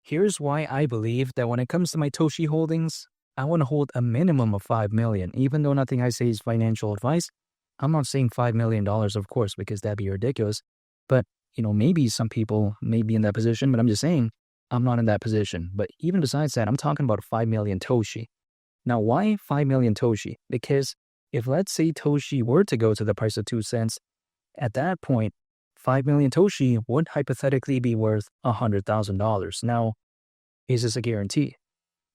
Here's why I believe that when it comes to my Toshi holdings, I want to hold a minimum of 5 million. Even though nothing I say is financial advice, I'm not saying $5 million, of course, because that'd be ridiculous. But, maybe some people may be in that position, but I'm just saying I'm not in that position. But even besides that, I'm talking about 5 million Toshi. Now, why 5 million Toshi? Because if let's say Toshi were to go to the price of 2 cents, at that point, 5 million Toshi would hypothetically be worth $100,000. Now, is this a guarantee?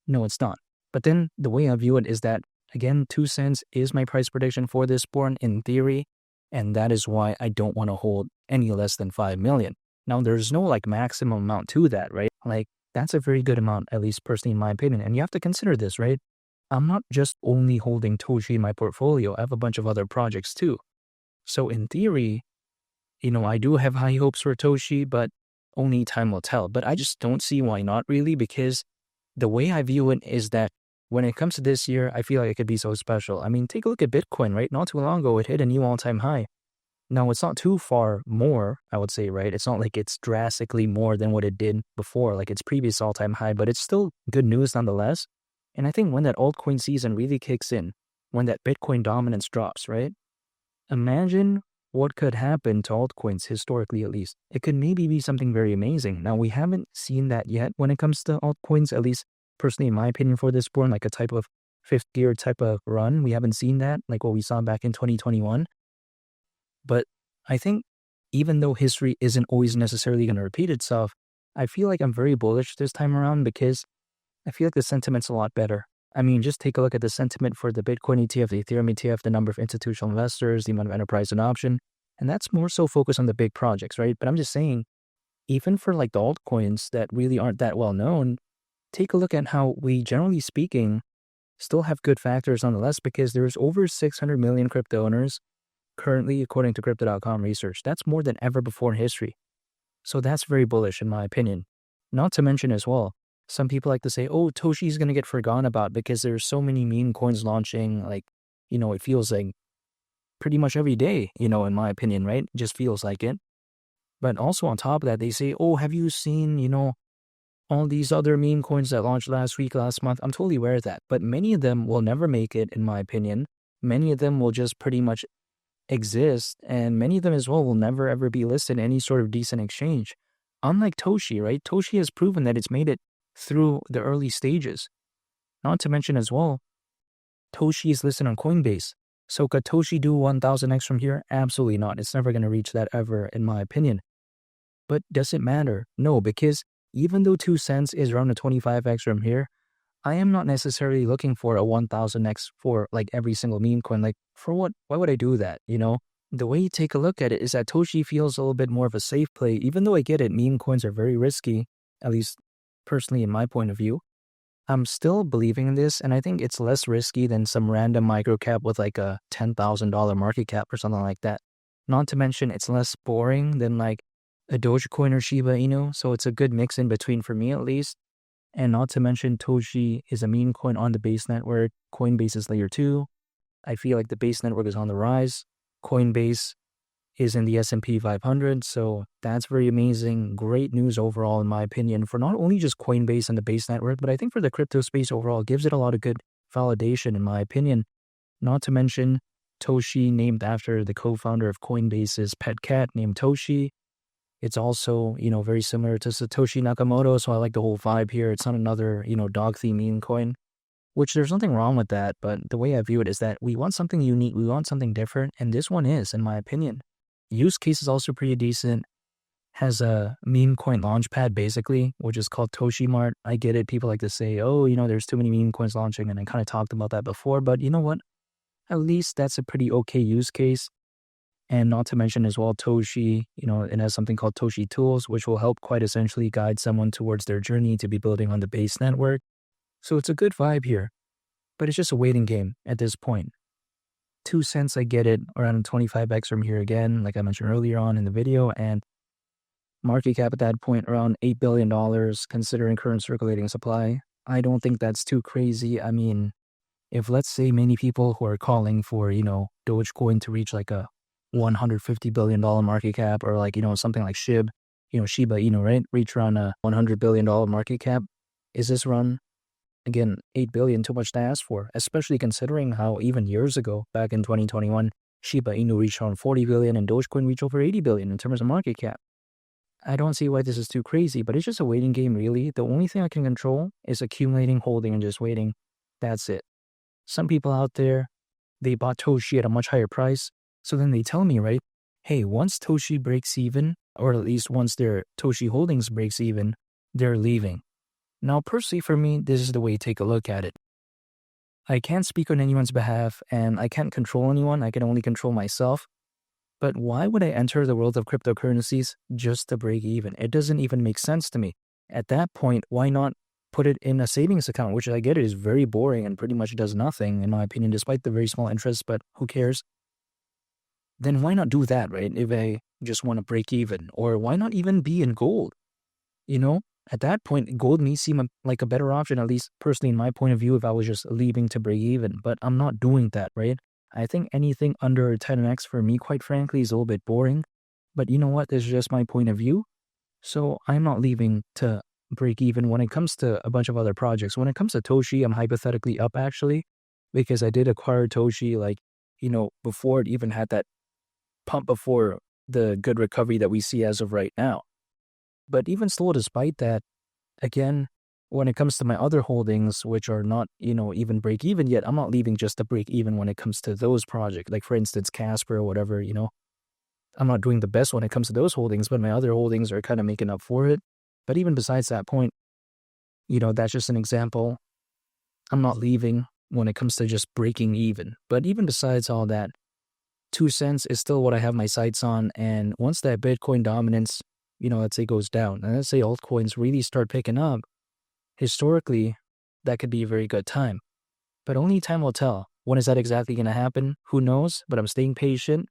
No, it's not. But then the way I view it is that, again, 2 cents is my price prediction for this born in theory, and that is why I don't want to hold any less than 5 million. Now, there's no maximum amount to that, right? That's a very good amount, at least personally in my opinion. And you have to consider this, right? I'm not just only holding Toshi in my portfolio. I have a bunch of other projects too. So in theory, I do have high hopes for Toshi, but only time will tell. But I just don't see why not really, because the way I view it is that when it comes to this year, I feel like it could be so special. I mean, take a look at Bitcoin, right? Not too long ago, it hit a new all-time high. Now, it's not too far more, I would say, right? It's not like it's drastically more than what it did before, like its previous all-time high, but it's still good news nonetheless. And I think when that altcoin season really kicks in, when that Bitcoin dominance drops, right? Imagine what could happen to altcoins, historically at least. It could maybe be something very amazing. Now, we haven't seen that yet when it comes to altcoins, at least personally, in my opinion, for this born, like a type of fifth gear type of run. We haven't seen that, like what we saw back in 2021. But I think even though history isn't always necessarily going to repeat itself, I feel like I'm very bullish this time around because I feel like the sentiment's a lot better. I mean, just take a look at the sentiment for the Bitcoin ETF, the Ethereum ETF, the number of institutional investors, the amount of enterprise adoption, and that's more so focused on the big projects, right? But I'm just saying, even for the altcoins that really aren't that well known, take a look at how we, generally speaking, still have good factors nonetheless, because there's over 600 million crypto owners currently, according to Crypto.com research. That's more than ever before in history. So that's very bullish in my opinion. Not to mention as well, some people like to say, oh, Toshi's going to get forgotten about because there's so many meme coins launching. It feels like pretty much every day, in my opinion, right? It just feels like it. But also on top of that, they say, oh, have you seen, all these other meme coins that launched last week, last month? I'm totally aware of that. But many of them will never make it, in my opinion. Many of them will just pretty much exist. And many of them as well will never ever be listed in any sort of decent exchange. Unlike Toshi, right? Toshi has proven that it's made it through the early stages. Not to mention as well, Toshi is listed on Coinbase. So could Toshi do 1000x from here? Absolutely not. It's never going to reach that ever, in my opinion. But does it matter? No, because even though 2 cents is around a 25x from here, I am not necessarily looking for a 1000x for every single meme coin. For what? Why would I do that? The way you take a look at it is that Toshi feels a little bit more of a safe play, even though I get it, meme coins are very risky, at least personally in my point of view. I'm still believing in this, and I think it's less risky than some random microcap with a $10,000 market cap or something like that. Not to mention, it's less boring than a Dogecoin or Shiba Inu, so it's a good mix in between for me at least. And not to mention, Toshi is a meme coin on the Base network. Coinbase is layer 2. I feel like the Base network is on the rise. Coinbase is in the S&P 500, so that's very amazing. Great news overall, in my opinion, for not only just Coinbase and the Base network, but I think for the crypto space overall. It gives it a lot of good validation, in my opinion. Not to mention, Toshi, named after the co-founder of Coinbase's pet cat named Toshi. It's also, very similar to Satoshi Nakamoto, so I like the whole vibe here. It's not another, dog-themed meme coin, which there's nothing wrong with that, but the way I view it is that we want something unique, we want something different, and this one is, in my opinion. Use case is also pretty decent. Has a meme coin launchpad, basically, which is called Toshi Mart. I get it. People like to say, oh, there's too many meme coins launching, and I kind of talked about that before, but you know what? At least that's a pretty okay use case. And not to mention as well, Toshi, it has something called Toshi Tools, which will help quite essentially guide someone towards their journey to be building on the Base network. So it's a good vibe here, but it's just a waiting game at this point. 2 cents, I get it, around 25x from here again, like I mentioned earlier on in the video, and market cap at that point around $8 billion, considering current circulating supply. I don't think that's too crazy. I mean, if let's say many people who are calling for, Dogecoin to reach a $150 billion market cap, or something like SHIB, Shiba Inu, right? Reach around a $100 billion market cap. Is this run, again, 8 billion too much to ask for, especially considering how even years ago, back in 2021, Shiba Inu reached around 40 billion and Dogecoin reached over 80 billion in terms of market cap. I don't see why this is too crazy, but it's just a waiting game, really. The only thing I can control is accumulating, holding, and just waiting. That's it. Some people out there, they bought Toshi at a much higher price. So then they tell me, right, hey, once Toshi breaks even, or at least once their Toshi holdings breaks even, they're leaving. Now, personally for me, this is the way to take a look at it. I can't speak on anyone's behalf, and I can't control anyone. I can only control myself. But why would I enter the world of cryptocurrencies just to break even? It doesn't even make sense to me. At that point, why not put it in a savings account, which I get it is very boring and pretty much does nothing, in my opinion, despite the very small interest, but who cares? Then why not do that, right? If I just want to break even, or why not even be in gold? At that point, gold may seem like a better option, at least personally in my point of view, if I was just leaving to break even, but I'm not doing that, right? I think anything under 10x for me, quite frankly, is a little bit boring. But you know what? This is just my point of view. So I'm not leaving to break even when it comes to a bunch of other projects. When it comes to Toshi, I'm hypothetically up actually, because I did acquire Toshi before it even had that pump before the good recovery that we see as of right now. But even still, despite that, again, when it comes to my other holdings, which are not, even break even yet, I'm not leaving just to break even when it comes to those projects. Like, for instance, Casper or whatever, I'm not doing the best when it comes to those holdings, but my other holdings are kind of making up for it. But even besides that point, that's just an example. I'm not leaving when it comes to just breaking even. But even besides all that, 2 cents is still what I have my sights on. And once that Bitcoin dominance, let's say goes down, and let's say altcoins really start picking up, historically, that could be a very good time. But only time will tell. When is that exactly going to happen? Who knows? But I'm staying patient.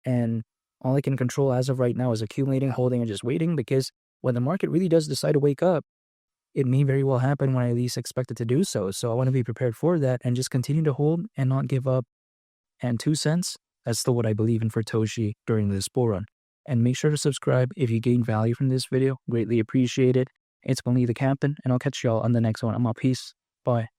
And all I can control as of right now is accumulating, holding, and just waiting, because when the market really does decide to wake up, it may very well happen when I least expect it to do so. So I want to be prepared for that and just continue to hold and not give up. And 2 cents, that's still what I believe in for Toshi during this bull run. And make sure to subscribe if you gain value from this video. Greatly appreciate it. It's been Lee the Captain, and I'll catch y'all on the next one. I'm out. Peace. Bye.